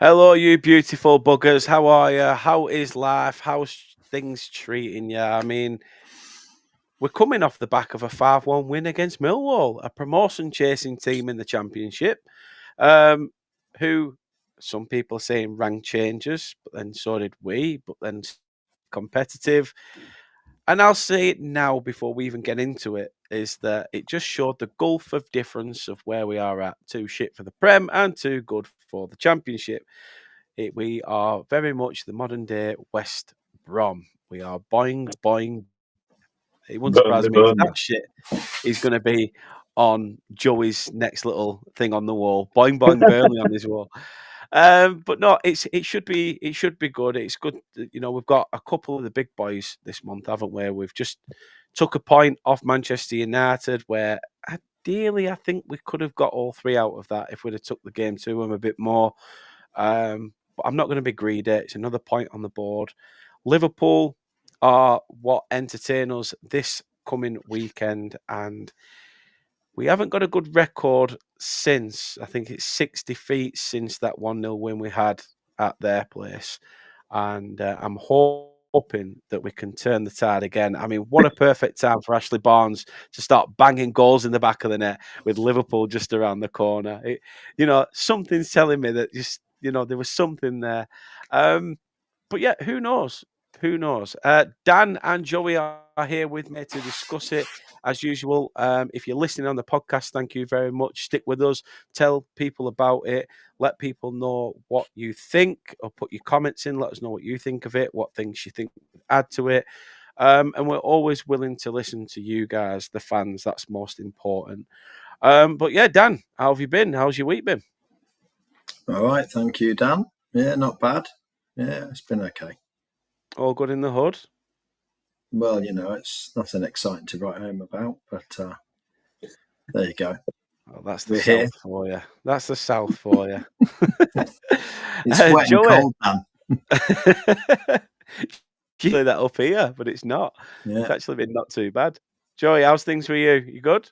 Hello, you beautiful buggers. How are you? How is life? How's things treating you? I mean, we're coming off the back of a 5-1 win against Millwall, a promotion chasing team in the Championship, um, who some people are saying rank changers, but then so did we, but then competitive. And I'll say it now before we even get into it, is that it just showed the gulf of difference of where we are at. Too shit for the Prem and too good for the Championship. We are very much the modern day West Brom. We are boing, boing. It wouldn't surprise Burnley, me if Burnley. that shit is going to be on Joey's next little thing on the wall. Boing, boing, Burnley on his wall. But no, it should be good. It's good. We've got a couple of the big boys this month, haven't we? We've just took a point off Manchester United, where ideally I think we could have got all three out of that if we'd have took the game to them a bit more. But I'm not going to be greedy. It's another point on the board. Liverpool are what entertain us this coming weekend, and we haven't got a good record since. I think it's 6 defeats since that 1-0 win we had at their place, and I'm hoping that we can turn the tide again. I mean, what a perfect time for Ashley Barnes to start banging goals in the back of the net with Liverpool just around the corner. Something's telling me that there was something there. But yeah, who knows? Who knows? Dan and Joey are here with me to discuss it as usual. If you're listening on the podcast, thank you very much. Stick with us. Tell people about it. Let people know what you think, or put your comments in. Let us know what you think of it, what things you think would add to it. And we're always willing to listen to you guys, the fans. That's most important. But yeah, Dan, how have you been? How's your week been? All right, thank you, Dan. Yeah, not bad. Yeah, it's been okay. All good in the hood? Well, it's nothing exciting to write home about, but there you go. Oh, that's the South for you. That's the South for you. It's wet Joey. and cold, Dan. You say that up here, but it's not. Yeah. It's actually been not too bad. Joey, how's things for you? You good?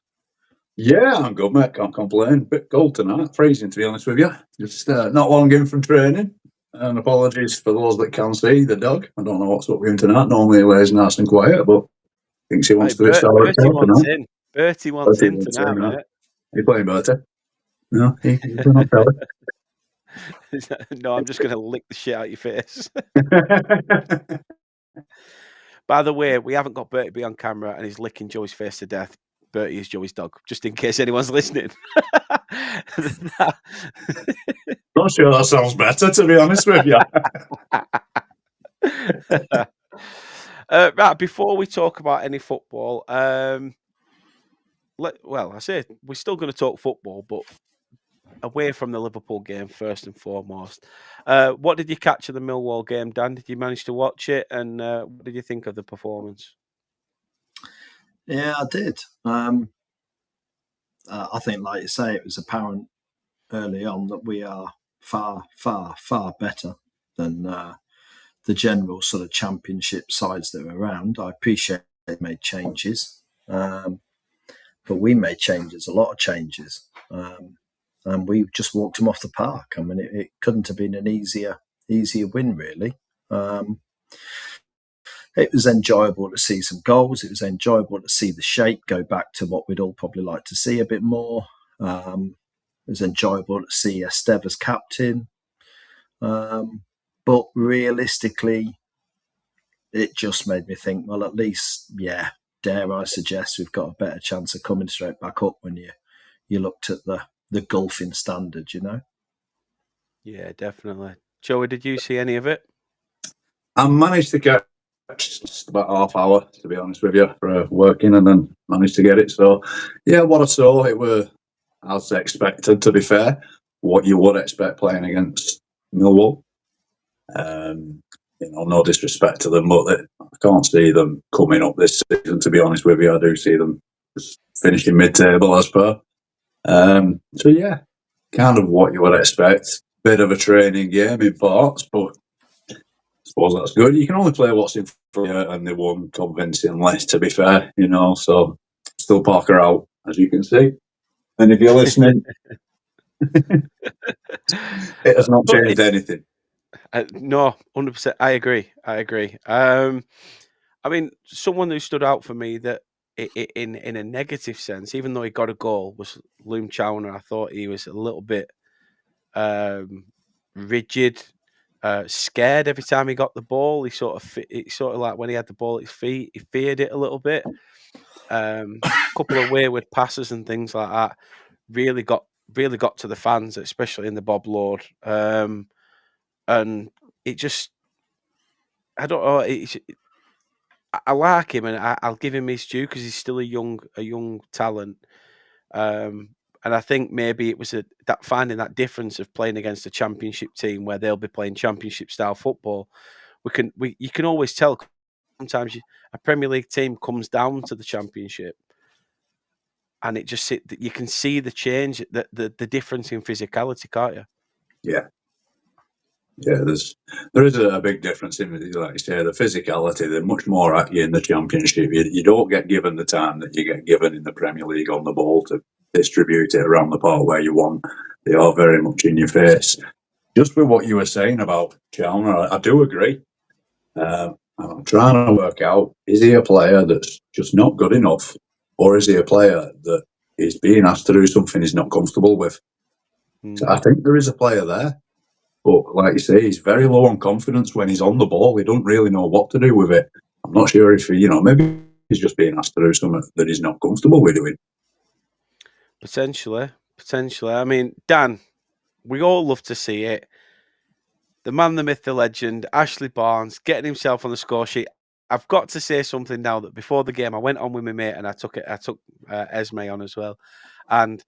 Yeah, I'm good, mate. Can't complain. Bit cold tonight. Freezing, to be honest with you. Just not long in from training. And apologies for those that can see the dog. I don't know what's up with him tonight. Normally he lays nice and quiet, but thinks he wants to be Bertie wants in. Bertie wants in tonight, mate. Are you playing Bertie? No, he's not telling. No, I'm just going to lick the shit out of your face. By the way, we haven't got Bertie on camera and he's licking Joey's face to death. Bertie is Joey's dog, just in case anyone's listening. Not sure that sounds better, to be honest with you. Right, before we talk about any football, I say we're still going to talk football, but away from the Liverpool game first and foremost. What did you catch of the Milwall game, Dan? Did you manage to watch it, and what did you think of the performance? Yeah, I did. I think, like you say, it was apparent early on that we are far, far, far better than the general sort of championship sides that are around. I appreciate they made changes, but we made changes, a lot of changes, and we just walked them off the park. I mean, it couldn't have been an easier win, really. It was enjoyable to see some goals. It was enjoyable to see the shape go back to what we'd all probably like to see a bit more. It was enjoyable to see Esteve as captain. But realistically, it just made me think, well, at least, dare I suggest we've got a better chance of coming straight back up when you looked at the gulf in standard, Yeah, definitely. Joey, did you see any of it? I managed to get just about half hour, to be honest with you, for working, and then managed to get it. So, yeah, what I saw, it were as expected, to be fair, what you would expect playing against Milwall. No disrespect to them, but I can't see them coming up this season, to be honest with you. I do see them just finishing mid-table as per. So, yeah, kind of what you would expect. Bit of a training game in parts, but I suppose that's good. You can only play what's in front of you, and they won convincingly, to be fair, so still Parker out, as you can see. And if you're listening, It has not But changed anything. no, 100%. I agree. I mean, someone who stood out for me that in a negative sense, even though he got a goal, was Loom Chowner. I thought he was a little bit rigid, scared every time he got the ball. He sort of like when he had the ball at his feet, he feared it a little bit. Couple of wayward passes and things like that really got to the fans, especially in the Bob Lord. And it just, I don't know. I like him, and I'll give him his due because he's still a young talent. And I think maybe it was that finding that difference of playing against a championship team where they'll be playing championship style football. You can always tell sometimes a Premier League team comes down to the championship, and you can see the change, the difference in physicality, can't you? Yeah. Yeah, there is a big difference in, like you say, the physicality. They're much more at you in the Championship. You don't get given the time that you get given in the Premier League on the ball to distribute it around the park where you want. They are very much in your face. Just with what you were saying about Chalmers, I do agree. I'm trying to work out, is he a player that's just not good enough, or is he a player that is being asked to do something he's not comfortable with? So I think there is a player there. But like you say, he's very low on confidence when he's on the ball. He don't really know what to do with it. I'm not sure if maybe he's just being asked to do something that he's not comfortable with doing. Potentially. I mean, Dan, we all love to see it. The man, the myth, the legend, Ashley Barnes, getting himself on the score sheet. I've got to say something now that before the game, I went on with my mate and I took Esme on as well. And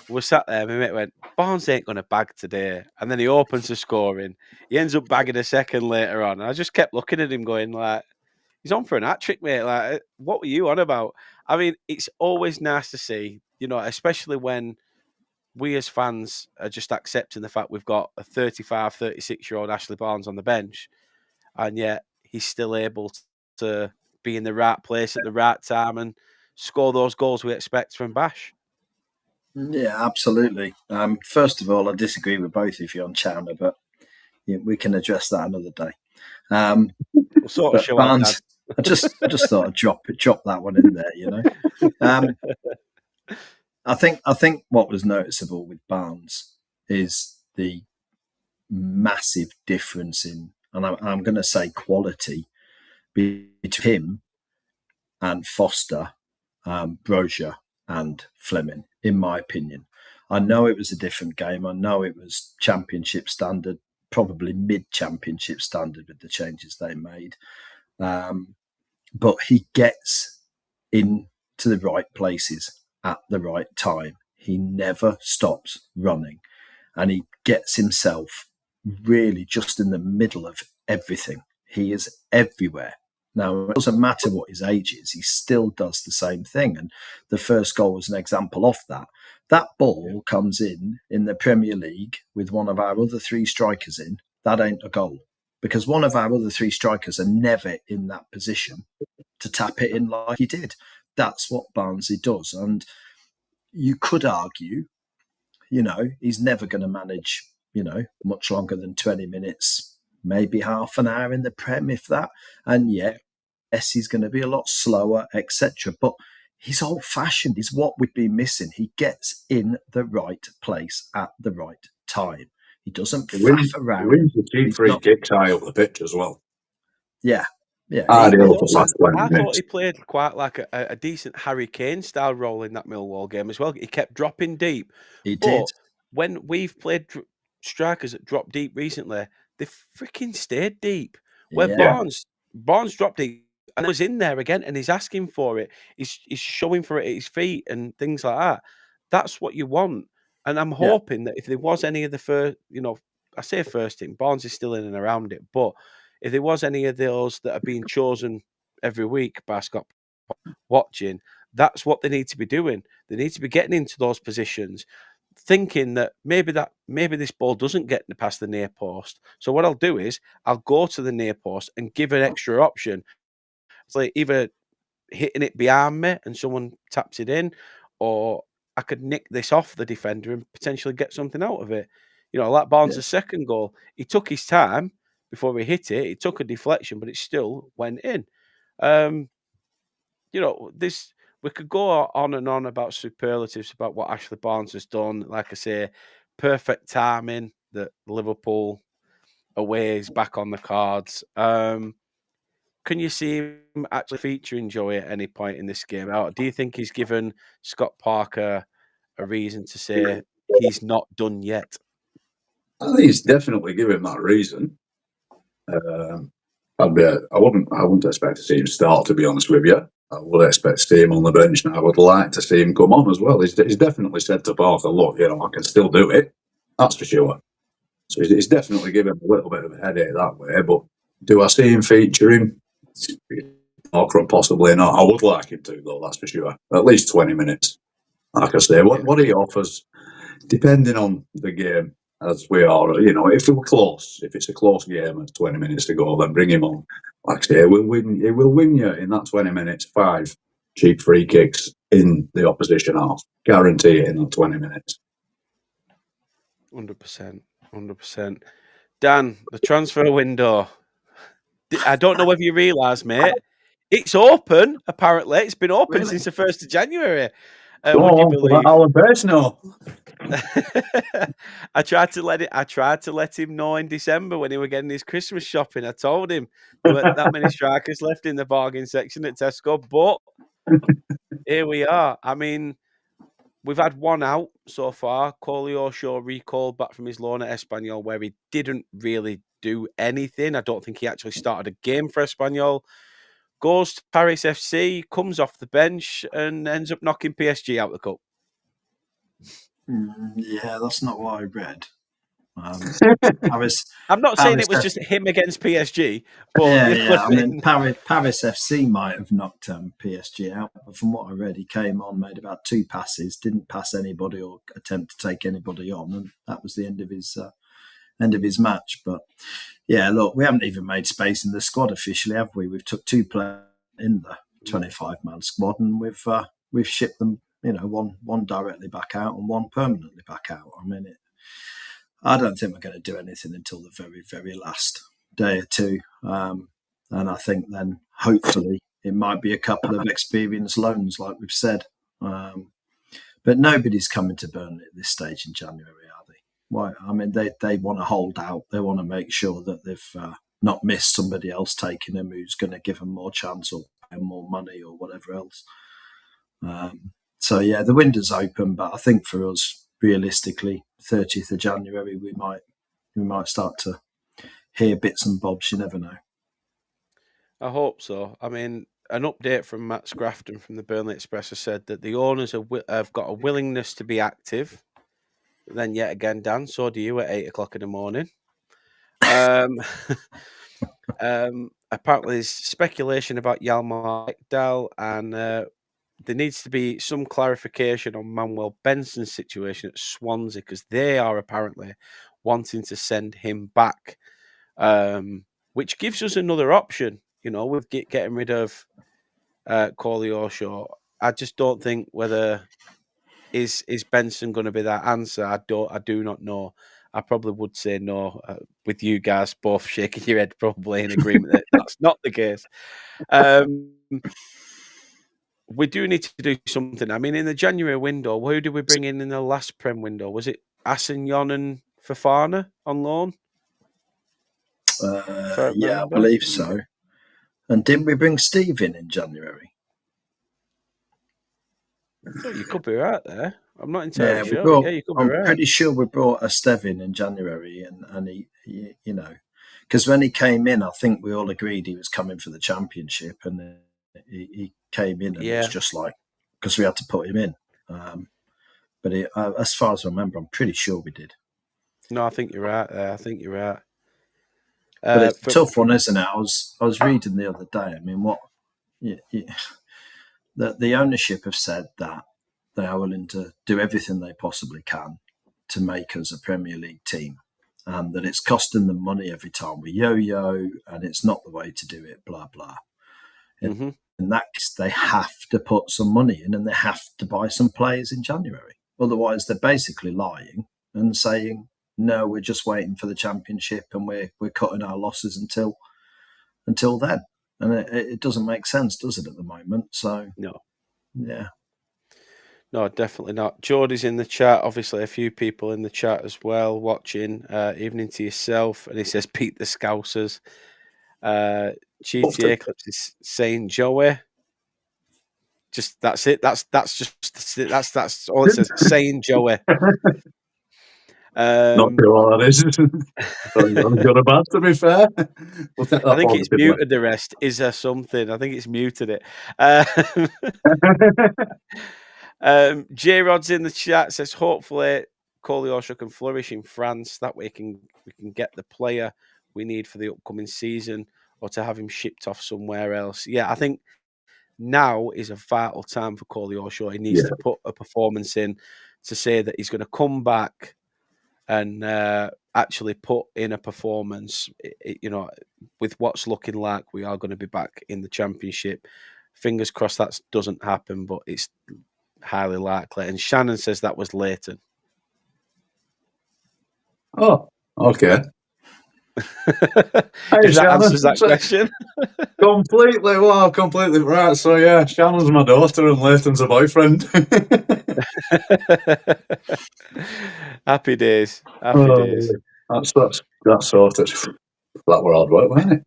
we sat there, my mate went, Barnes ain't going to bag today. And then he opens the scoring. He ends up bagging a second later on. And I just kept looking at him going like, he's on for an hat-trick, mate. Like, what were you on about? I mean, it's always nice to see, especially when we as fans are just accepting the fact we've got a 35, 36-year-old Ashley Barnes on the bench. And yet he's still able to be in the right place at the right time and score those goals we expect from Bash. Yeah, absolutely. First of all, I disagree with both of you on Chandler, but we can address that another day. We'll sort of show Barnes, I just thought I'd drop that one in there. I think what was noticeable with Barnes is the massive difference in, and I'm going to say quality, between him and Foster, Brozier and Fleming, in my opinion. I know it was a different game. I know it was championship standard, probably mid-championship standard with the changes they made. But he gets into the right places at the right time. He never stops running, and he gets himself really just in the middle of everything. He is everywhere. Now, it doesn't matter what his age is, he still does the same thing. And the first goal was an example of that. That ball comes in the Premier League with one of our other three strikers in. That ain't a goal, because one of our other three strikers are never in that position to tap it in like he did. That's what Barnsley does. And you could argue, he's never going to manage, much longer than 20 minutes, maybe half an hour in the Prem, if that. And yet, yes, he's going to be a lot slower, etc. But he's old-fashioned. He's what we've been missing. He gets in the right place at the right time. He doesn't faff around. He wins the cheap free kicks high up the pitch as well. Yeah. I thought he played quite like a decent Harry Kane style role in that Millwall game as well. He kept dropping deep. He did. When we've played strikers that dropped deep recently, they freaking stayed deep. Where Barnes dropped deep and was in there again, and he's asking for it. He's showing for it at his feet and things like that. That's what you want. And I'm hoping that if there was any of the first, I say first team, Barnes is still in and around it, but if there was any of those that are being chosen every week by Scott watching, that's what they need to be doing. They need to be getting into those positions, thinking that maybe this ball doesn't get past the near post. So what I'll do is I'll go to the near post and give an extra option. It's like either hitting it behind me and someone taps it in, or I could nick this off the defender and potentially get something out of it. You know, like Barnes' second goal, he took his time before he hit it. He took a deflection, but it still went in. You know, we could go on and on about superlatives about what Ashley Barnes has done. Like I say, perfect timing that Liverpool away is back on the cards. Can you see him actually featuring Joey at any point in this game? Do you think he's given Scott Parker a reason to say he's not done yet? I think he's definitely given that reason. I wouldn't expect to see him start, to be honest with you. I would expect to see him on the bench, and I would like to see him come on as well. He's definitely said to Parker, look, I can still do it. That's for sure. So he's definitely given him a little bit of a headache that way. But do I see him featuring? Parker, possibly not. I would like him to, though, that's for sure. At least 20 minutes. Like I say, what he offers, depending on the game, as we are, if we're close, if it's a close game and 20 minutes to go, then bring him on. Like I say, he will win you in that 20 minutes, 5 cheap free kicks in the opposition half. Guarantee it in that 20 minutes. 100%. Dan, the transfer window. I don't know whether you realise, mate, it's open, apparently. It's been open since the 1st of January. Would you believe? Our personal. I tried to let him know in December when he were getting his Christmas shopping. I told him there weren't that many strikers left in the bargain section at Tesco, but here we are. I mean, we've had one out so far. Koleosho recalled back from his loan at Espanyol, where he didn't really do anything. I don't think he actually started a game for Espanyol. Goes to Paris FC, comes off the bench, and ends up knocking PSG out the cup. Yeah, that's not what I read. I'm not saying it was just him against PSG, but I mean, Paris FC might have knocked PSG out, but from what I read, he came on, made about 2 passes, didn't pass anybody or attempt to take anybody on, and that was the end of his match. But yeah, look, we haven't even made space in the squad officially, have we? We've took 2 players in the 25-man squad, and we've shipped them. One directly back out and one permanently back out. I mean, I don't think we're going to do anything until the very, very last day or two. And I think then, hopefully, it might be a couple of experienced loans, like we've said. But nobody's coming to Burnley at this stage in January, are they? Why? I mean, they want to hold out. They want to make sure that they've not missed somebody else taking them who's going to give them more chance or pay more money or whatever else. So yeah, the window's open, but I think for us, realistically, 30th of January, we might start to hear bits and bobs. You never know. I hope so. I mean, an update from Matt Scrafton from the Burnley Express has said that the owners have got a willingness to be active. Then yet again, Dan, so do you at 8 o'clock in the morning. Apparently, there's speculation about Yalmar Ekdal, and there needs to be some clarification on Manuel Benson's situation at Swansea, because they are apparently wanting to send him back, which gives us another option. With getting rid of Koleosho. I just don't think whether is Benson going to be that answer. I do not know. I probably would say no, with you guys both shaking your head, probably in agreement that that's not the case. We do need to do something. I mean, in the January window, who did we bring in the last Prem window? Was it Assignon and Fofana on loan? Yeah, I believe so. And didn't we bring Steve in January? Oh, you could be right there. I'm not entirely sure. You could be right. I'm pretty sure we brought Estevin in January, and he because when he came in, I think we all agreed he was coming for the championship, and he came in and it was just like, because we had to put him in. But as far as I remember, I'm pretty sure we did. No, I think you're right there. I think you're right. But it's a tough one, isn't it? I was reading the other day. I mean, the ownership have said that they are willing to do everything they possibly can to make us a Premier League team, and that it's costing them money every time we yo-yo, and it's not the way to do it, blah, blah. Mm-hmm. In that case, they have to put some money in and they have to buy some players in January. Otherwise, they're basically lying and saying, no, we're just waiting for the Championship and we're cutting our losses until then. And it doesn't make sense, does it, at the moment? So, No. yeah. No, definitely not. Geordie's in the chat. Obviously, a few people in the chat as well watching. Evening to yourself. And he says, Pete the Scousers. GTA Clips is saying Joey. Just that's it. That's all it says. Saying Joey. Not sure what that is. Good or bad, to be fair. We'll take that I think it's positively. muted the rest. Is there something? I think it's muted it. J-Rod's in the chat, says hopefully Koleosho can flourish in France. That way we can get the player we need for the upcoming season, or to have him shipped off somewhere else. Yeah, I think now is a vital time for Koleosho. He needs to put a performance in to say that he's going to come back and actually put in a performance. With what's looking like we are going to be back in the Championship. Fingers crossed that doesn't happen, but it's highly likely. And Shannon says that was Leighton. Oh, okay. If that answers that question. Completely right. So yeah, Shannon's my daughter and Leighton's a boyfriend. Happy days. Happy days. That's sorted. That were hard work, wasn't it?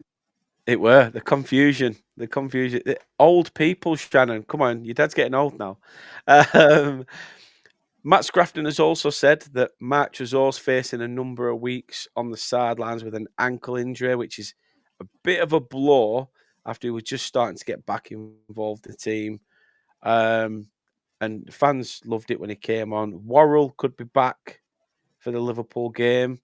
It were. The confusion. The old people, Shannon. Come on, your dad's getting old now. Matt Scrafton has also said that Mark Tresor's facing a number of weeks on the sidelines with an ankle injury, which is a bit of a blow after he was just starting to get back involved in the team. And fans loved it when he came on. Worrell could be back for the Liverpool game,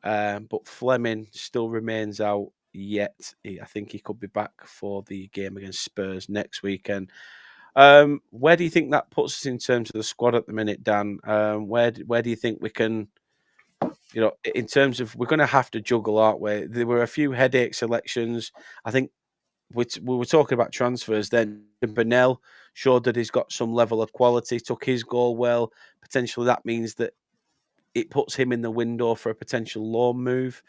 but Fleming still remains out yet. I think he could be back for the game against Spurs next weekend. Where do you think that puts us in terms of the squad at the minute, Dan? Where do you think we can, in terms of, we're going to have to juggle, aren't we? There were a few headache selections. I think we were talking about transfers then. Burnell showed that he's got some level of quality, took his goal well. Potentially that means that it puts him in the window for a potential loan move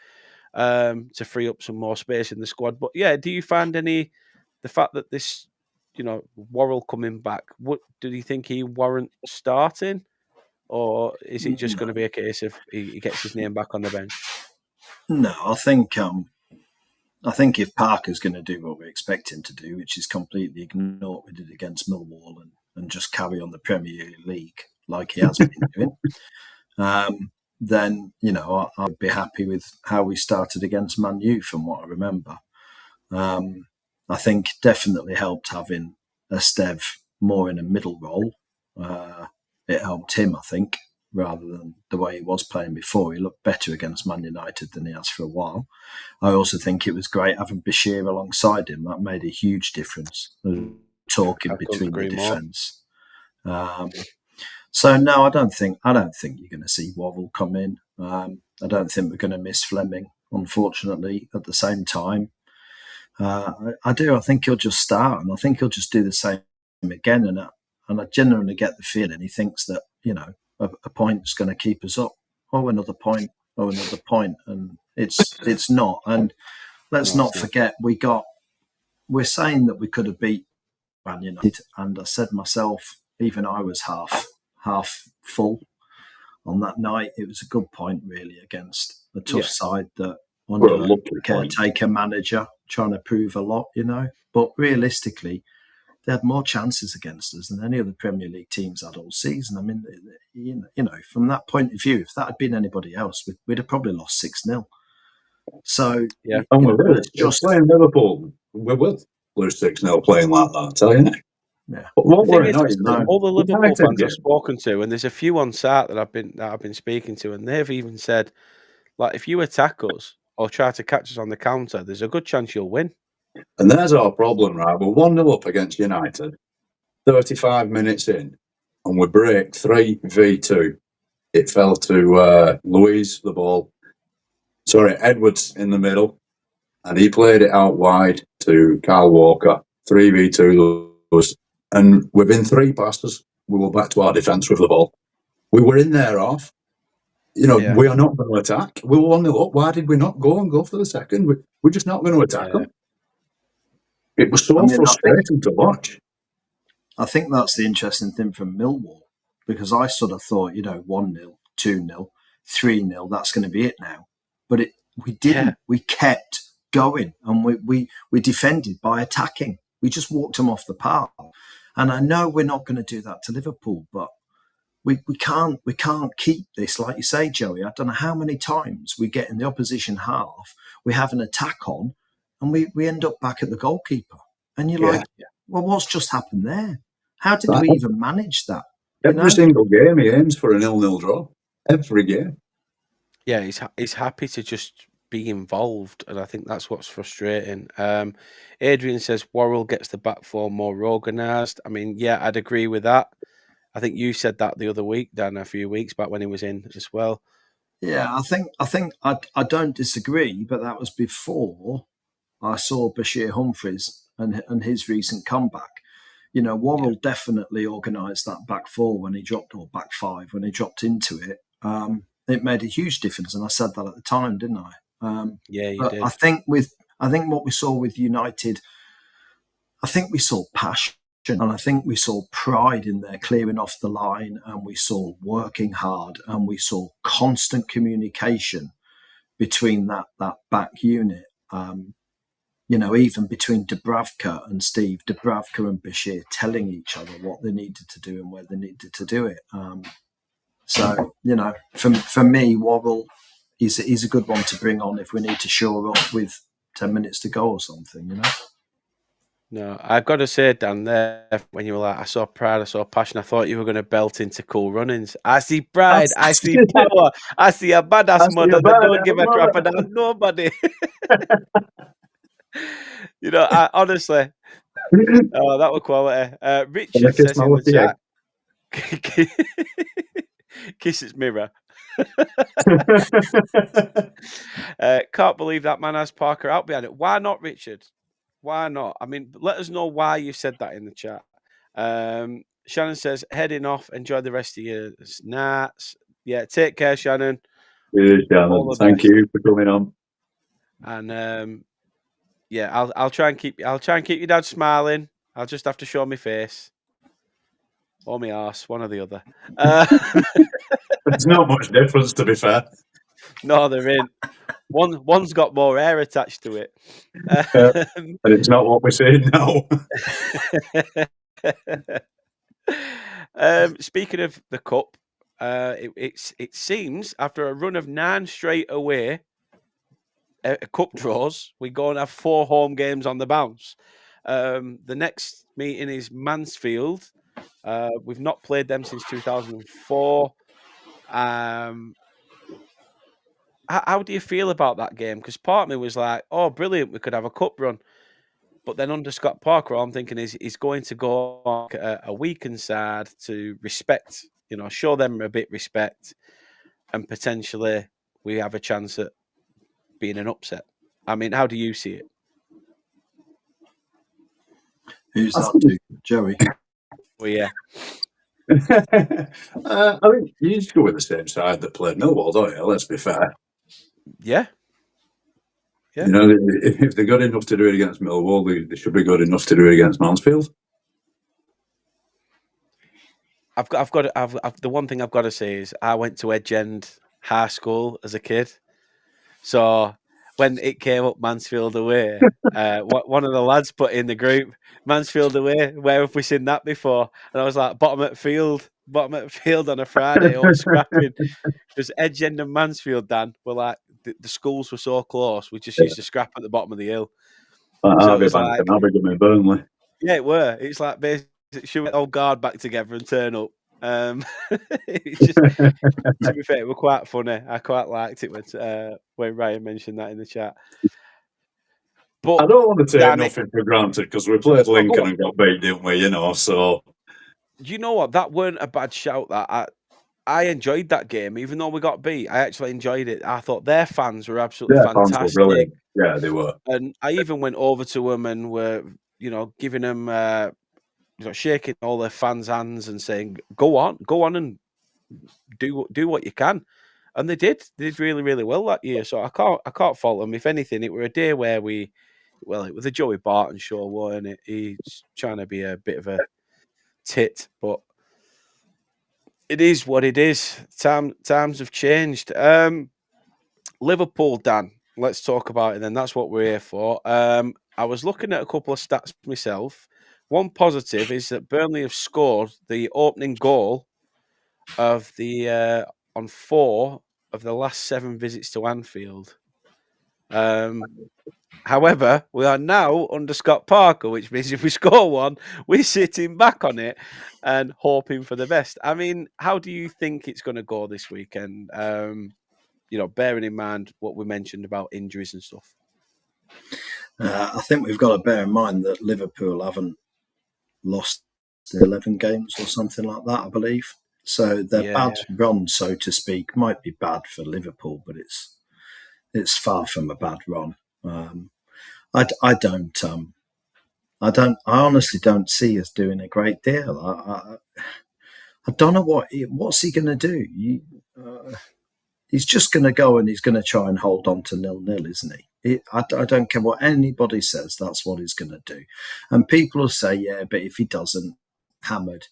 to free up some more space in the squad. But yeah, do you find the fact that this, Worrell coming back, do you think he warrants starting? Or is it just going to be a case of he gets his name back on the bench? No, I think if Parker's going to do what we expect him to do, which is completely ignore what we did against Milwall and just carry on the Premier League like he has been doing, then, I'd be happy with how we started against Man U from what I remember. I think definitely helped having Estev more in a middle role. It helped him, I think, rather than the way he was playing before. He looked better against Man United than he has for a while. I also think it was great having Bashir alongside him. That made a huge difference, talking between the defence. So no, I don't think you're going to see Worrell come in. I don't think we're going to miss Fleming, unfortunately. At the same time, I do. I think he'll just start, and I think he'll just do the same again. And I genuinely get the feeling he thinks that a point's going to keep us up. Oh, another point. Oh, another point, and it's not. And let's not forget we're saying that we could have beat Man United, and I said myself, even I was half full on that night. It was a good point, really, against a tough side that under a caretaker manager trying to prove a lot, But realistically, they had more chances against us than any of the Premier League teams had all season. I mean, from that point of view, if that had been anybody else, we'd have probably lost 6-0. So, yeah, just playing Liverpool, we will lose 6-0 playing like that. I tell you now. Yeah. All the Liverpool fans I've spoken to, and there's a few on site that I've been speaking to, and they've even said, like, if you attack us or try to catch us on the counter, there's a good chance you'll win. And there's our problem, right? We're 1-0 up against United, 35 minutes in, and we break 3v2. It fell to Edwards in the middle, and he played it out wide to Kyle Walker. 3v2 us, and within 3 passes, we were back to our defence with the ball. We were in their half. We are not going to attack. We were 1-0 up. Why did we not go for the second? We're just not going to attack them. It was so frustrating to watch. I think that's the interesting thing from Milwall, because I sort of thought, 1-0, 2-0, 3-0, that's going to be it now. But we didn't. Yeah. We kept going, and we defended by attacking. We just walked them off the park. And I know we're not going to do that to Liverpool, but we can't keep this, like you say, Joey. I don't know how many times we get in the opposition half, we have an attack on, and we end up back at the goalkeeper. And you're like, well, what's just happened there? How did we even manage that? Every single game he aims for a 0-0 draw. Every game. Yeah, he's happy to just be involved, and I think that's what's frustrating. Adrian says Worrell gets the back four more organised. I mean, yeah, I'd agree with that. I think you said that the other week, Dan, a few weeks back when he was in as well. Yeah, I think I don't disagree, but that was before I saw Bashir Humphreys and his recent comeback. Worrell definitely organised that back four when he dropped, or back five when he dropped into it. It made a huge difference, and I said that at the time, didn't I? Yeah, you did. I think what we saw with United, I think we saw passion, and I think we saw pride in their clearing off the line, and we saw working hard, and we saw constant communication between that back unit. Even between Dubravka and Steve, Dubravka and Bashir telling each other what they needed to do and where they needed to do it. For me, Worrell is a good one to bring on if we need to shore up with 10 minutes to go or something, No, I've got to say, Dan, there, when you were like, I saw pride, I saw passion, I thought you were going to belt into Cool Runnings. I see pride, I see power, I see a badass mother that don't give a crap about nobody. I honestly, that was quality. Richard says in the chat, kiss its mirror. Can't believe that man has Parker out behind it. Why not, Richard? Why not? I mean, let us know why you said that in the chat. Shannon says, heading off, enjoy the rest of your nights. Yeah, take care, Shannon. Cheers, Shannon. Thank you for coming on. And I'll try and keep your dad smiling. I'll just have to show my face or my arse, one or the other. There's not much difference, to be fair. No, there ain't. One's got more hair attached to it. And it's not what we're saying now. Speaking of the cup, it seems after a run of 9 straight away cup draws, we go and have 4 home games on the bounce. The next meeting is Mansfield. We've not played them since 2004. How do you feel about that game? Because part of me was like, oh, brilliant, we could have a cup run. But then under Scott Parker, all I'm thinking is he's going to go on a weakened side to respect, show them a bit respect, and potentially we have a chance at being an upset. I mean, how do you see it? Who's that to? Joey? Well, yeah. I think you just go with the same side that played Milwall, don't you? Let's be fair. Yeah. Yeah. If they're good enough to do it against Milwall, they should be good enough to do it against Mansfield. The one thing I've got to say is I went to Edge End High School as a kid, so when it came up Mansfield away, one of the lads put in the group, Mansfield away, where have we seen that before? And I was like, bottom at field on a Friday, all scrapping. Because Edge End and Mansfield, Dan, were like, the schools were so close, we just used to scrap at the bottom of the hill. So it was like, in Burnley. Yeah, it were. It's like basically shoot old guard back together and turn up. It's just, to be fair, it was quite funny. I quite liked it when Ryan mentioned that in the chat. But I don't want to take nothing for granted because we played Lincoln and got beat, didn't we? So you know what? That weren't a bad shout. That I enjoyed that game, even though we got beat. I actually enjoyed it. I thought their fans were absolutely fantastic. Yeah, they were. And I even went over to them and were, giving them, shaking all their fans' hands and saying, go on and do what you can. And they did really, really well that year. So I can't fault them. If anything, it were a day where it was a Joey Barton show, wasn't it? He's trying to be a bit of a tit, but it is what it is. Times have changed. Liverpool, Dan. Let's talk about it then. That's what we're here for. I was looking at a couple of stats myself. One positive is that Burnley have scored the opening goal of the on 4 of the last 7 visits to Anfield. However, we are now under Scott Parker, which means if we score one, we're sitting back on it and hoping for the best. I mean, how do you think it's going to go this weekend? Bearing in mind what we mentioned about injuries and stuff. I think we've got to bear in mind that Liverpool haven't lost 11 games or something like that, I believe. So their bad run, so to speak, might be bad for Liverpool, but it's far from a bad run. I honestly don't see us doing a great deal. I don't know what's he going to do. He's just going to go and he's going to try and hold on to 0-0, isn't he? I don't care what anybody says. That's what he's going to do. And people will say, yeah, but if he doesn't, hammered.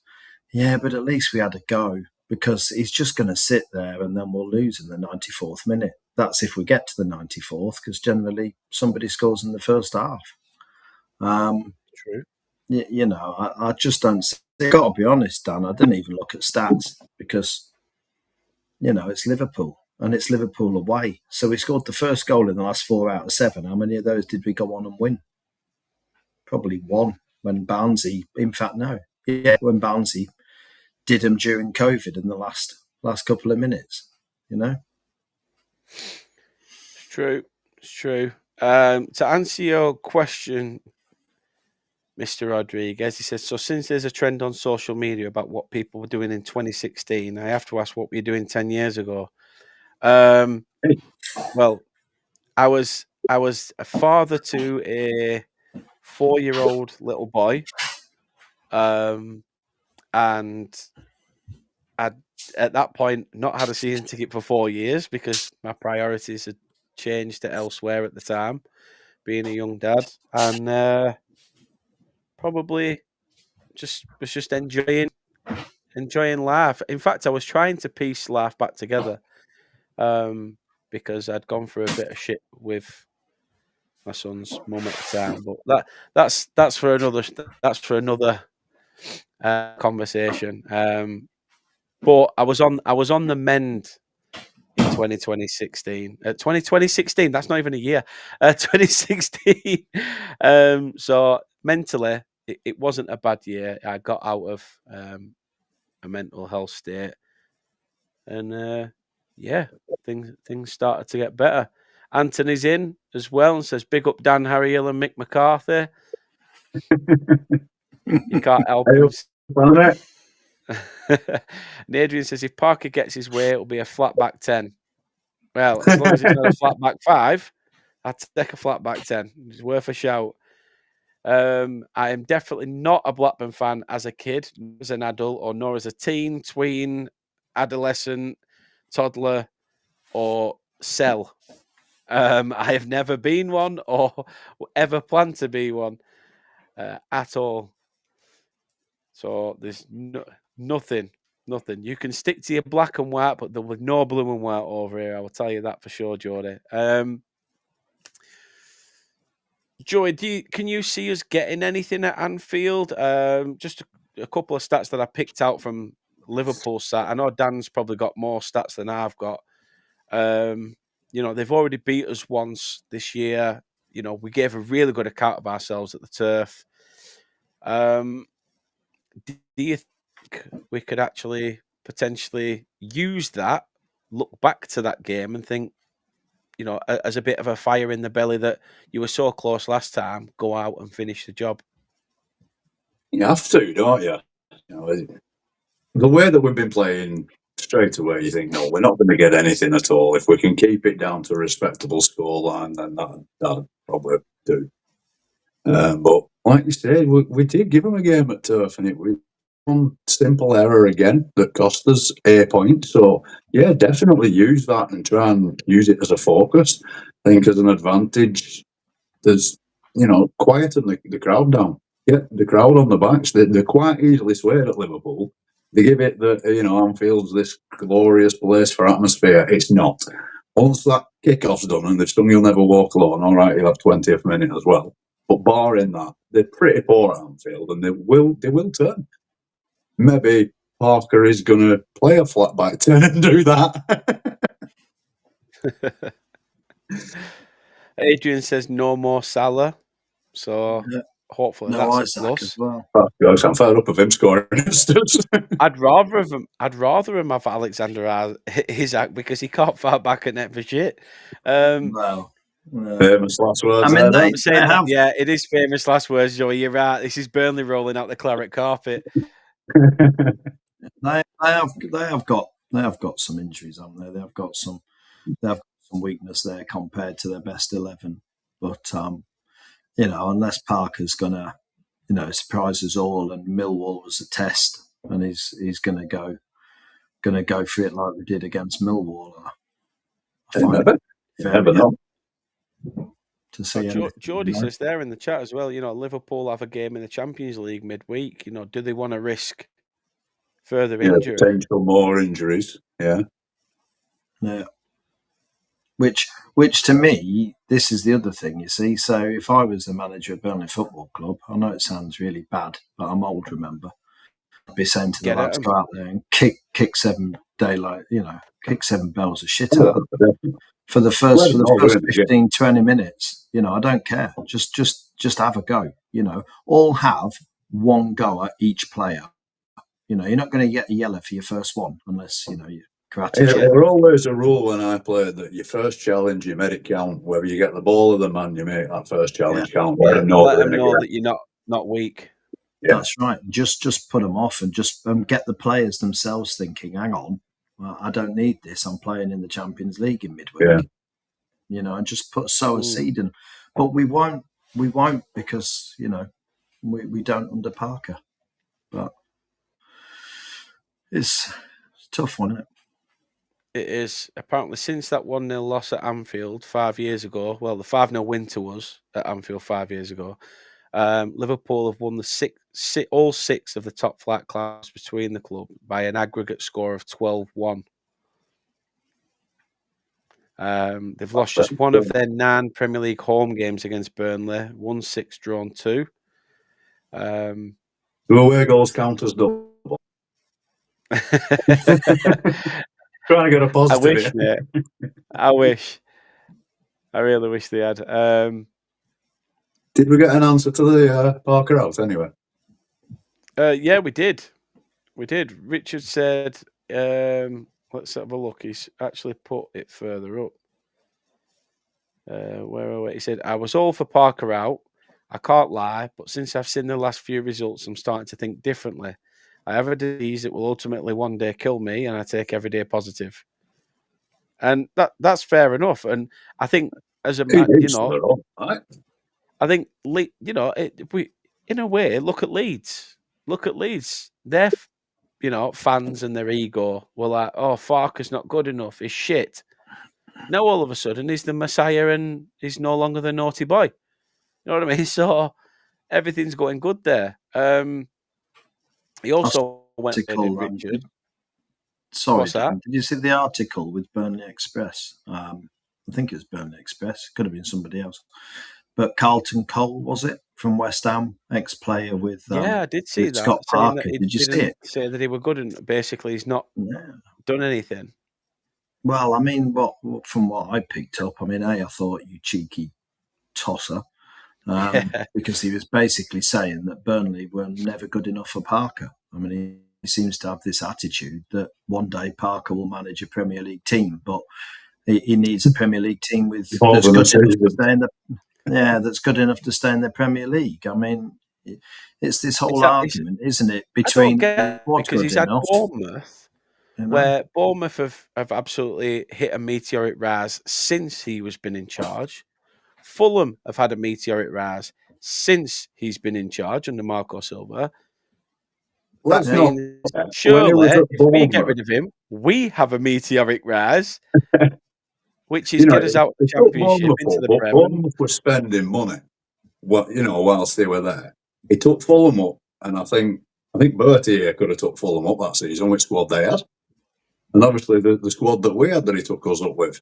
Yeah, but at least we had a go, because he's just going to sit there and then we'll lose in the 94th minute. That's if we get to the 94th, because generally somebody scores in the first half. True. I just don't see. I've got to be honest, Dan, I didn't even look at stats because, it's Liverpool and it's Liverpool away. So we scored the first goal in the last 4 out of 7. How many of those did we go on and win? Probably 1 when Barnesy, in fact, no. Yeah, when Barnesy did them during COVID in the last couple of minutes, It's true. To answer your question, Mr. Rodriguez, he says, so since there's a trend on social media about what people were doing in 2016, I have to ask what were you doing 10 years ago? Well, I was a father to a 4-year-old little boy, and I'd at that point not had a season ticket for 4 years because my priorities had changed to elsewhere at the time, being a young dad, and probably was just enjoying life. In fact, I was trying to piece life back together because I'd gone through a bit of shit with my son's mum at the time. But that's for another conversation. But I was on the mend in 2016. 2016, that's not even a year. 2016. So mentally, it wasn't a bad year. I got out of a mental health state, and things started to get better. Anthony's in as well and says, "Big up Dan, Harry Hill, and Mick McCarthy." You can't help him. And Adrian says, if Parker gets his way, it'll be a flat back 10. Well, as long as it's not a flat back 5, I'd take a flat back 10. It's worth a shout. I am definitely not a Blackburn fan as a kid, as an adult, or nor as a teen, tween, adolescent, toddler, or cell. I have never been one or ever planned to be one at all. So there's nothing. You can stick to your black and white, but there was no blue and white over here. I will tell you that for sure, Jordy. Joey, can you see us getting anything at Anfield? Just a couple of stats that I picked out from Liverpool stat. I know Dan's probably got more stats than I've got. They've already beat us once this year. We gave a really good account of ourselves at the Turf. Do you think we could actually potentially use that, look back to that game and think, as a bit of a fire in the belly that you were so close last time, go out and finish the job? You have to, don't you? The way that we've been playing, straight away you think, no, we're not going to get anything at all. If we can keep it down to a respectable scoreline, then that'd probably do. But like you said, we did give them a game at Turf, and it was one simple error again that cost us a point. So, yeah, definitely use that and try and use it as a focus. I think as an advantage, there's, quieten the crowd down. Get the crowd on the backs. They're quite easily swayed at Liverpool. They give it that, Anfield's this glorious place for atmosphere. It's not. Once that kickoff's done and they've sung You'll Never Walk Alone, all right, you'll have 20th minute as well. But barring that, they're pretty poor at Anfield, and they will turn. Maybe Parker is going to play a flat back turn and do that. Adrian says no more Salah, so hopefully that's a plus. As well. I'm fed up of him scoring. I'd rather him have Alexander Isak because he can't fire back at net for shit. Famous last words. I mean, yeah, it is famous last words, Joey. You're right. This is Burnley rolling out the claret carpet. They have got some injuries, haven't they? They have got some weakness there compared to their best 11. But unless Parker's gonna surprise us all, and Milwall was a test, and he's gonna go for it like we did against Millwall. Never know. To see Geordie says there in the chat as well, Liverpool have a game in the Champions League midweek. Do they want to risk further injury? Potential more injuries. Yeah. Which to me, this is the other thing, you see. So if I was the manager of Burnley Football Club, I know it sounds really bad, but I'm old, remember. I'd be saying to the lads, go out there and kick 7 bells of shit out for the first 15, 20 minutes. I don't care. Just have a go. All have one go at each player. You're not going to get a yellow for your first one unless you karate. There was always a rule when I played that your first challenge, you made it count. Whether you get the ball or the man, you make that first challenge count. Let them know that you're not weak. Yeah. That's right. Just put them off and just get the players themselves thinking, hang on, well, I don't need this. I'm playing in the Champions League in midweek. Yeah. And just sow a seed in. But we won't because, we don't under Parker. But it's a tough one, isn't it? It is. Apparently, since that 1-0 loss at Anfield 5 years ago, well, the 5-0 win to us at Anfield 5 years ago, Liverpool have won all 6 of the top flight clubs between the club by an aggregate score of 12-1. They've lost just one of their 9 Premier League home games against Burnley, 1-6, drawn 2. Do away goals count as double? Trying to get a positive. I wish, mate. I wish. I really wish they had. Did we get an answer to the Parker out anyway? Yeah, we did. We did. Richard said, let's have a look. He's actually put it further up. Where are we? He said, I was all for Parker out. I can't lie, but since I've seen the last few results, I'm starting to think differently. I have a disease that will ultimately one day kill me, and I take every day positive. And that's fair enough. And I think as a man, I think, if we, in a way, look at Leeds. Look at Leeds. Their, fans and their ego were like, oh, Farker's not good enough. He's shit. Now all of a sudden he's the Messiah and he's no longer the naughty boy. You know what I mean? So everything's going good there. He also went in Richard. Sorry, Dan, did you see the article with Burnley Express? I think it was Burnley Express. Could have been somebody else. But Carlton Cole, was it, from West Ham, ex-player with I did see that. Scott Parker. Did you see it? Say that he were good, and basically he's not done anything. Well, I mean, from what I picked up, I thought, you cheeky tosser, because he was basically saying that Burnley were never good enough for Parker. He seems to have this attitude that one day Parker will manage a Premier League team, but he needs a Premier League team that's good enough to stay in the Premier League. It's this whole argument, isn't it, between because he's had Bournemouth. Where Bournemouth have absolutely hit a meteoric rise since he was been in charge. Fulham have had a meteoric rise since he's been in charge under Marco Silva. Let's That not. means When he surely, was at if we get Bournemouth, rid of him, we have a meteoric rise, which is you know, get us out of the it took Championship Bournemouth into the up, but Prem. Bournemouth was spending money. Whilst they were there, he took Fulham up, and I think Bertie here could have took Fulham up that season, which squad they had, and obviously the squad that we had that he took us up with.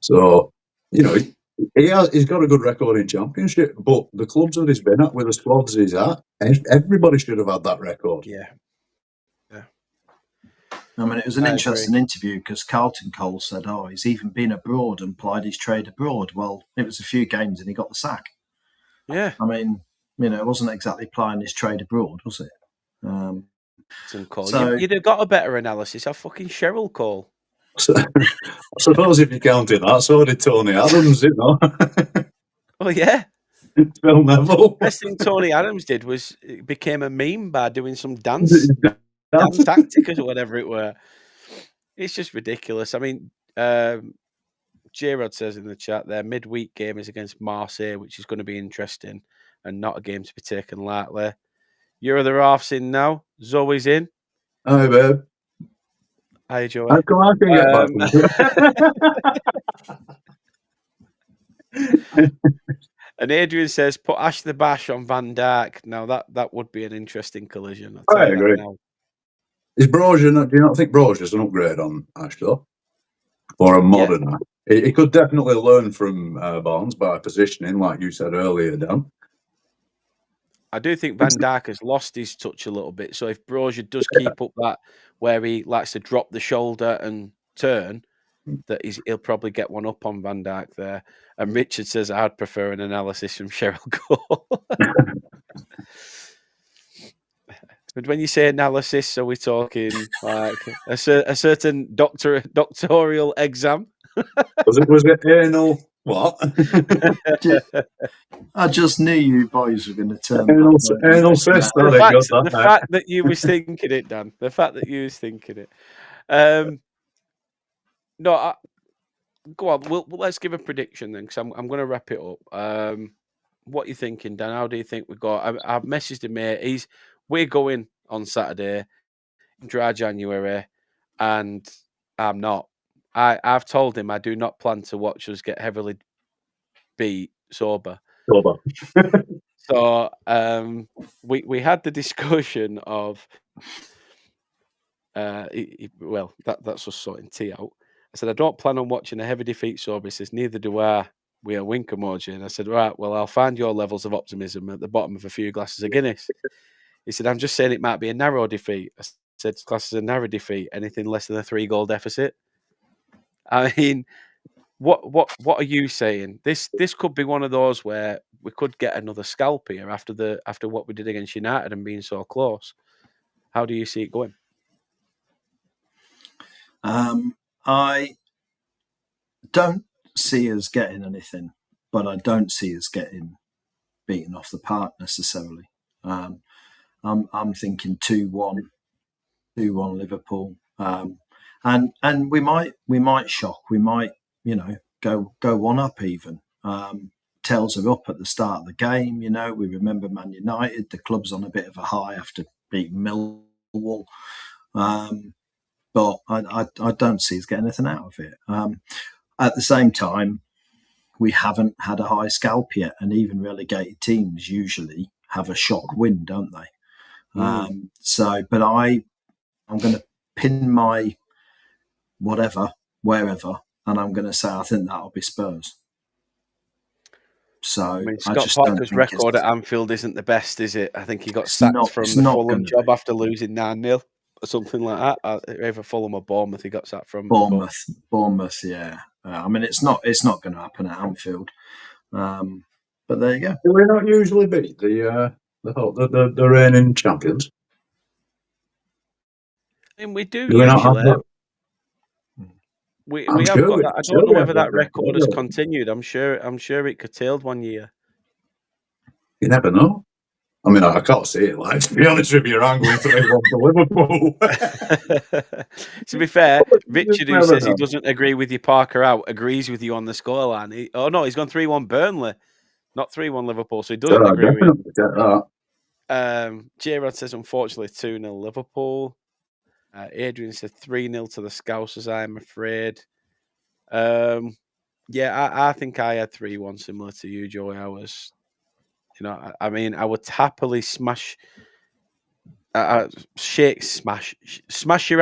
So, you know, he's got a good record in Championship, but the clubs that he's been at with the squads he's at, everybody should have had that record. Yeah. I mean, it was an interesting interview because Carlton Cole said, he's even been abroad and plied his trade abroad. Well, it was a few games and he got the sack. Yeah. I mean, it wasn't exactly plying his trade abroad, was it? So you'd have got a better analysis of fucking Cheryl Cole. So, I suppose if you counted that, so did Tony Adams, you know. Oh, yeah. Phil Neville. Best thing Tony Adams did was it became a meme by doing some dance tactics or whatever it were. It's just ridiculous. I mean, J-Rod says in the chat there, midweek game is against Marseille, which is going to be interesting and not a game to be taken lightly. Your other half's in now. Zoe's in. Hi, babe. Hi, Joey. I can get back. And Adrian says, put Ash the Bash on Van Dijk. Now, that would be an interesting collision. I agree. Is Brozier, do you not think Brozier's an upgrade on Ash, though? Or a modern Ash? He could definitely learn from Barnes by positioning, like you said earlier, Dan. I do think Van Dijk has lost his touch a little bit. So if Brozier does keep up that where he likes to drop the shoulder and turn, that he'll probably get one up on Van Dijk there. And Richard says, I'd prefer an analysis from Cheryl Cole. But when you say analysis, are we talking like a certain doctoral exam? Was it anal? What? I just knew you boys were going to turn anal cyst. The fact that you was thinking it, Dan. The fact that you was thinking it. No, go on. Let's give a prediction then, because I'm going to wrap it up. What are you thinking, Dan? How do you think we got? I've messaged him, mate. We're going on Saturday, dry January, and I'm not. I've told him I do not plan to watch us get heavily beat sober. So we had the discussion of that's us sorting tea out. I said I don't plan on watching a heavy defeat sober. He says neither do I. We are wink emoji, and I said right. Well, I'll find your levels of optimism at the bottom of a few glasses of Guinness. He said I'm just saying it might be a narrow defeat. I said class as a narrow defeat. Anything less than a 3-goal deficit. I mean, what are you saying? This could be one of those where we could get another scalp here after what we did against United and being so close. How do you see it going? I don't see us getting anything, but I don't see us getting beaten off the park necessarily. I'm thinking 2-1 Liverpool. And we might shock. We might, go one up even. Tails are up at the start of the game. We remember Man United. The club's on a bit of a high after beating Milwall. But I don't see us getting anything out of it. At the same time, we haven't had a high scalp yet, and even relegated teams usually have a shock win, don't they? But I'm going to pin my wherever, and I'm going to say I think that'll be Spurs. So Scott Parker's record at Anfield isn't the best, is it? I think he got sacked from the Fulham job after losing 9-0 or something like that. Either Fulham or Bournemouth, he got sacked from. Bournemouth, yeah. I mean, it's not going to happen at Anfield. But there you go. Do we not usually beat the reigning champions? And we do usually. We have got that. I don't know whether that record has continued. I'm sure it curtailed one year. You never know. I mean, I can't see it. Like, to be honest with you, you're angling 3-1 to Liverpool. To be fair, Richard, who says he doesn't agree with you, Parker out, agrees with you on the scoreline. He's gone 3-1 Burnley. not 3-1 Liverpool. So he doesn't agree with definitely get that. J-Rod says, unfortunately, 2-0 Liverpool. Adrian said 3-0 to the Scousers, I'm afraid. Yeah, I think I had 3-1, similar to you, Joey. I was, I mean, I would happily smash your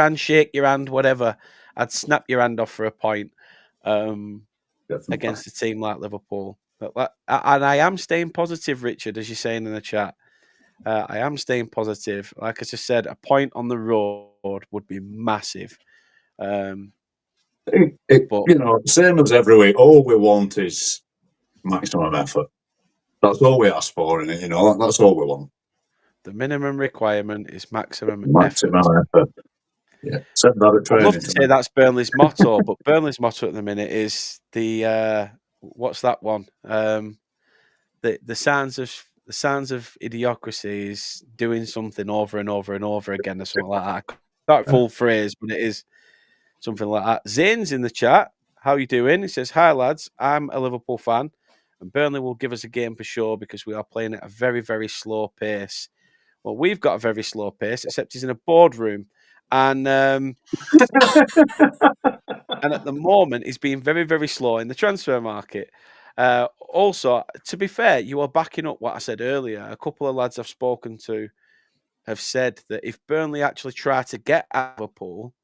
hand, shake your hand, whatever. I'd snap your hand off for a point against a team like Liverpool. And I am staying positive, Richard, as you're saying in the chat. I am staying positive. Like I just said, a point on the road would be massive. But Same as every week. All we want is maximum effort. That's all we ask for, and that's all we want. The minimum requirement is maximum effort. Yeah, said that at training. I'd love to say that's Burnley's motto, but Burnley's motto at the minute is the what's that one? The sounds of idiocracy is doing something over and over and over again, or something like that. Not full phrase, but it is something like that. Zane's in the chat. How you doing? He says, "Hi lads, I'm a Liverpool fan, and Burnley will give us a game for sure because we are playing at a very, very slow pace." Well, we've got a very slow pace, except he's in a boardroom, and and at the moment he's being very, very slow in the transfer market. Also, to be fair, you are backing up what I said earlier. A couple of lads I've spoken to have said that if Burnley actually try to get at Liverpool,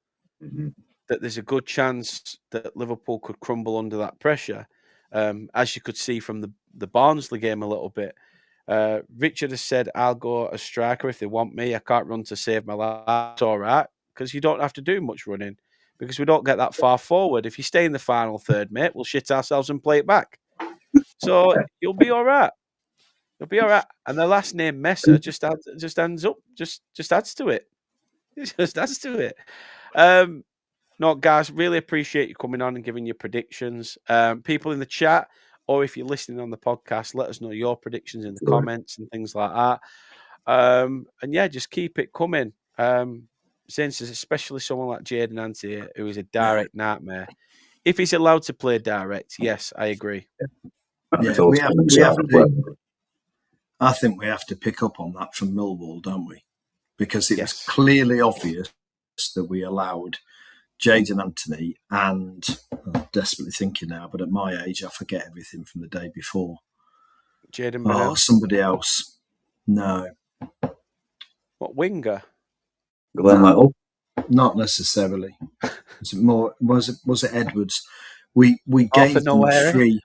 that there's a good chance that Liverpool could crumble under that pressure, as you could see from the Barnsley game a little bit. Richard has said, I'll go as striker if they want me. I can't run to save my life. It's all right, because you don't have to do much running, because we don't get that far forward. If you stay in the final third, mate, we'll shit ourselves and play it back. So you'll be all right. You'll be all right. And the last name Messer just adds to it. It just adds to it. No, guys, really appreciate you coming on and giving your predictions. People in the chat, or if you're listening on the podcast, let us know your predictions in the comments and things like that. And yeah, just keep it coming. Since especially someone like Jaden Ante, who is a direct nightmare. If he's allowed to play direct, yes, I agree. Yeah, I think we have to pick up on that from Millwall, don't we? Because it was clearly obvious that we allowed Jaden Anthony and I'm desperately thinking now, but at my age, I forget everything from the day before. Jaden somebody else. No. What, winger? Glenn Little? Not necessarily. Was it Edwards? We gave them a free.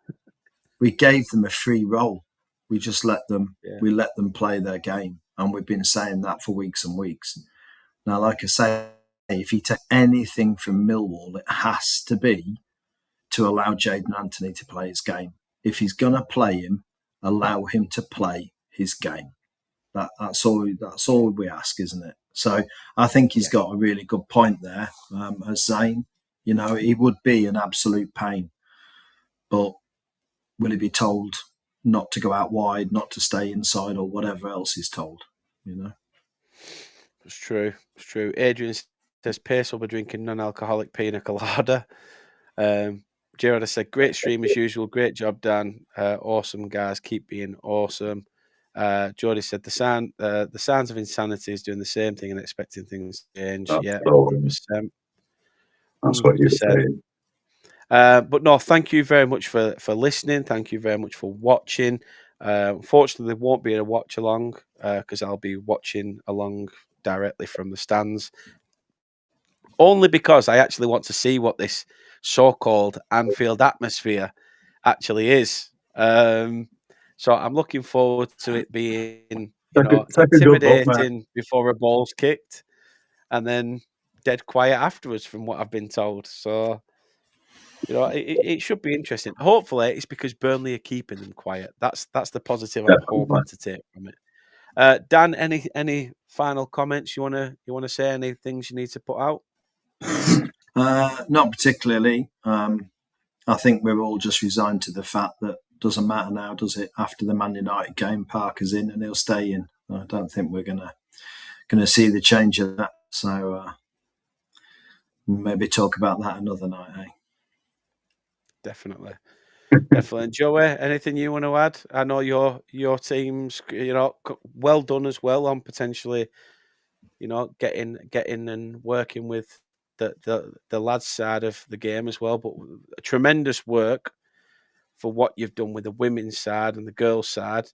We gave them a free role. We just let them. Yeah. We let them play their game, and we've been saying that for weeks and weeks. Now, like I say, if you take anything from Milwall, it has to be to allow Jaden Anthony to play his game. If he's going to play him, allow him to play his game. That's all we ask, isn't it? So I think he's got a really good point there, as Zane. He would be an absolute pain, but will he be told not to go out wide, not to stay inside, or whatever else he's told? It's true. It's true. Adrian says, pace will be drinking non-alcoholic pina colada. Gerard has said, great stream as usual. Great job, Dan. Awesome, guys. Keep being awesome. Jody said, the sounds of insanity is doing the same thing and expecting things to change. That's 100%. That's what you're saying. But no, thank you very much for listening. Thank you very much for watching. Unfortunately, there won't be a watch along because I'll be watching along directly from the stands. Only because I actually want to see what this so-called Anfield atmosphere actually is. So I'm looking forward to it being, intimidating before a ball's kicked, and then dead quiet afterwards, from what I've been told. So, it should be interesting. Hopefully, it's because Burnley are keeping them quiet. That's the positive I'm hoping to take from it. Dan, any final comments you wanna say? Any things you need to put out? Not particularly. I think we're all just resigned to the fact that it doesn't matter now, does it? After the Man United game, Parker's in and he'll stay in. I don't think we're gonna see the change of that. So maybe talk about that another night, eh? Definitely. Definitely. And Joey, anything you want to add? I know your team's, well done as well on potentially, getting and working with the lads side of the game as well. But tremendous work for what you've done with the women's side and the girls' side.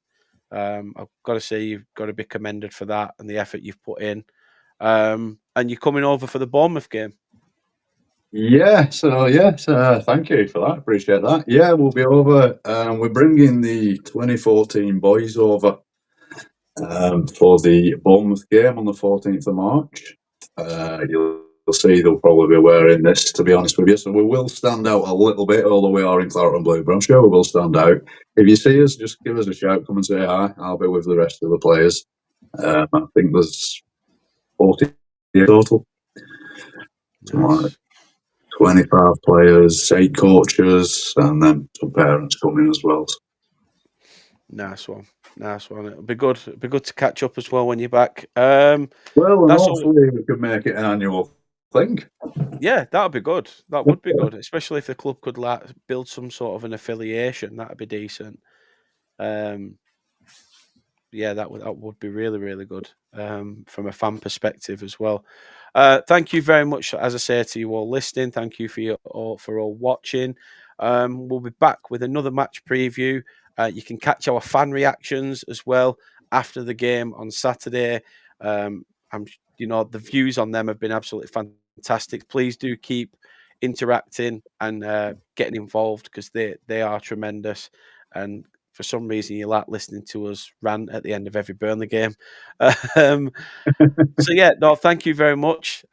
I've got to say you've got to be commended for that and the effort you've put in. And you're coming over for the Bournemouth game. Yes, thank you for that. Appreciate that. Yeah, we'll be over. We're bringing the 2014 boys over for the Bournemouth game on the 14th of March. You'll see they'll probably be wearing this, to be honest with you. So we will stand out a little bit, although we are in claret and blue, but I'm sure we will stand out. If you see us, just give us a shout, come and say hi. I'll be with the rest of the players. I think there's 40 total. Nice. 25 players, 8 coaches, and then some parents coming as well. Nice one. It'll be good. It'll be good to catch up as well when you're back. Hopefully we can make it an annual thing. Yeah, that would be good. That would be good, especially if the club could build some sort of an affiliation. That'd be decent. Yeah, that would be really, really good from a fan perspective as well. Thank you very much, as I say, to you all listening. Thank you for all watching. We'll be back with another match preview. You can catch our fan reactions as well after the game on Saturday. The views on them have been absolutely fantastic. Please do keep interacting and getting involved because they are tremendous. And for some reason, you like listening to us rant at the end of every Burnley game. Thank you very much.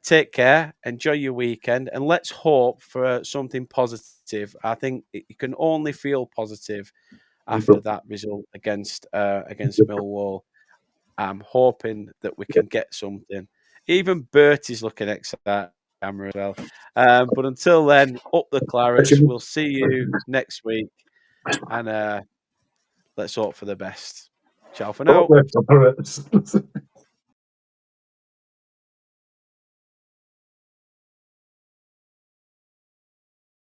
Take care. Enjoy your weekend. And let's hope for something positive. I think you can only feel positive after that result against Milwall. I'm hoping that we can get something. Even Bertie's looking excited camera as well. But until then, up the Clarets. We'll see you next week. And let's hope for the best. Ciao for now.